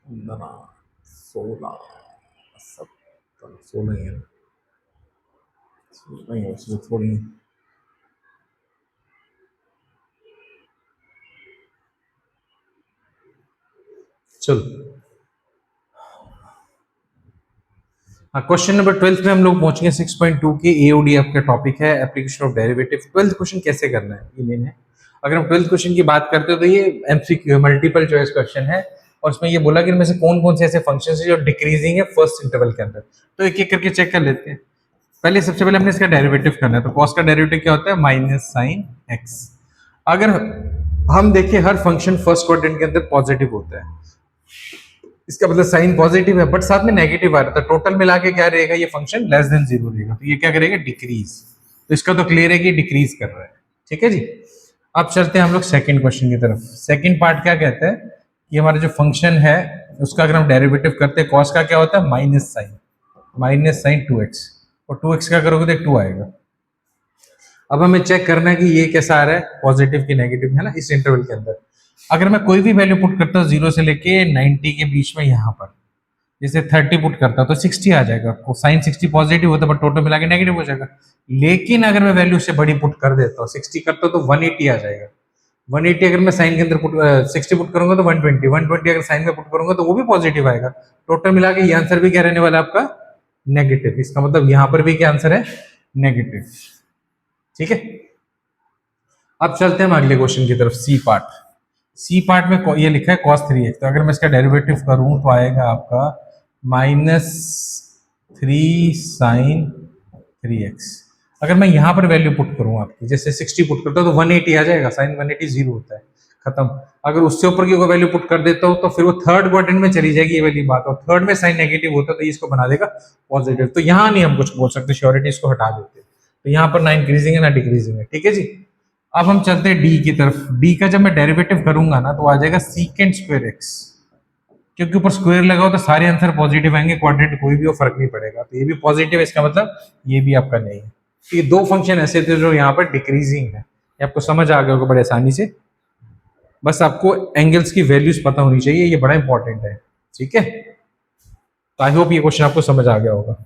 15 16 17 16 ही है, 16 ही है, उसमें थोड़ी चल। हाँ, क्वेश्चन नंबर 12 में हम लोग पहुंचेंगे 6.2 के एओडी आपका टॉपिक है application of derivative. 12th question कैसे करना है ये मेन है। अगर हम 12th क्वेश्चन की बात करते हो तो ये एमसीक्यू मल्टीपल चॉइस क्वेश्चन है और इसमें ये बोला कि इनमें से कौन कौन से ऐसे फंक्शन है जो डिक्रीजिंग है फर्स्ट इंटरवल के अंदर। तो एक एक करके चेक कर लेते हैं। पहले सबसे पहले हमने इसका डेरिवेटिव करना है, तो कॉस का डेरिवेटिव क्या होता है माइनस साइन एक्स। अगर हम देखें हर फंक्शन फर्स्ट क्वाड्रेंट के अंदर पॉजिटिव होता है, इसका मतलब साइन पॉजिटिव है बट साथ में नेगेटिव आ रहा था, टोटल मिला के क्या रहेगा ये फंक्शन लेस देन जीरो रहेगा, तो ये क्या करेगा डिक्रीज। तो इसका तो क्लियर है कि डिक्रीज कर रहा है। ठीक है जी। अब चलते हैं हम लोग सेकंड क्वेश्चन की तरफ। सेकंड पार्ट क्या कहता है कि हमारा जो फंक्शन है उसका अगर हम डेरिवेटिव करते हैं कॉस का क्या होता है माइनस साइन 2x, और 2x का करोगे तो 2 आएगा। अब हमें चेक करना है कि ये कैसा आ रहा है पॉजिटिव की नेगेटिव है ना इस इंटरवल के अंदर। अगर मैं कोई भी वैल्यू पुट करता हूँ 0 से लेके 90 के बीच में, यहाँ पर जैसे 30 पुट करता हूँ तो 60 आ जाएगा, साइन 60 पॉजिटिव होता है बट टोटल मिला के नेगेटिव हो जाएगा। लेकिन अगर मैं वैल्यू से बड़ी पुट कर देता हूँ 60 करता हूँ तो 180 आ जाएगा। 180 अगर मैं साइन के अंदर पुट 60 पुट करूंगा तो 120 अगर साइन में पुट करूंगा तो वो भी पॉजिटिव आएगा। टोटल मिला के ये आंसर भी क्या रहने वाला है आपका नेगेटिव। इसका मतलब यहाँ पर भी क्या आंसर है नेगेटिव। ठीक है। अब चलते हैं हम अगले क्वेश्चन की तरफ। सी पार्ट में ये लिखा है cos 3x, तो अगर मैं इसका डेरिवेटिव करूं तो आएगा आपका माइनस 3 साइन 3x। अगर मैं यहां पर वैल्यू पुट करूं आपकी जैसे 60 पुट करता हूं तो 180 आ जाएगा, साइन 180 जीरो होता है, खत्म। अगर उससे ऊपर की कोई वैल्यू पुट कर देता हूं तो फिर वो थर्ड क्वाड्रेंट में चली जाएगी ये वाली बात, और थर्ड में साइन नेगेटिव होता है तो इसको बना देगा पॉजिटिव। तो यहां नहीं हम कुछ बोल सकते, श्योरिटी इसको हटा देते। तो यहाँ पर ना इंक्रीजिंग है ना डिक्रीजिंग है। ठीक है जी। अब हम चलते हैं डी की तरफ। डी का जब मैं डेरिवेटिव करूंगा ना तो आ जाएगा सीकेंड स्क्वायर एक्स, क्योंकि ऊपर स्क्वायर लगा हो तो सारे आंसर पॉजिटिव आएंगे, क्वाड्रेंट कोई भी हो फर्क नहीं पड़ेगा। तो ये भी पॉजिटिव है, इसका मतलब ये भी आपका नहीं है। तो ये दो फंक्शन ऐसे थे जो यहाँ पर डिक्रीजिंग है, ये आपको समझ आ गया होगा बड़े आसानी से। बस आपको एंगल्स की वैल्यूज पता होनी चाहिए, ये बड़ा इंपॉर्टेंट है। ठीक है। तो आई होप ये क्वेश्चन आपको समझ आ गया होगा।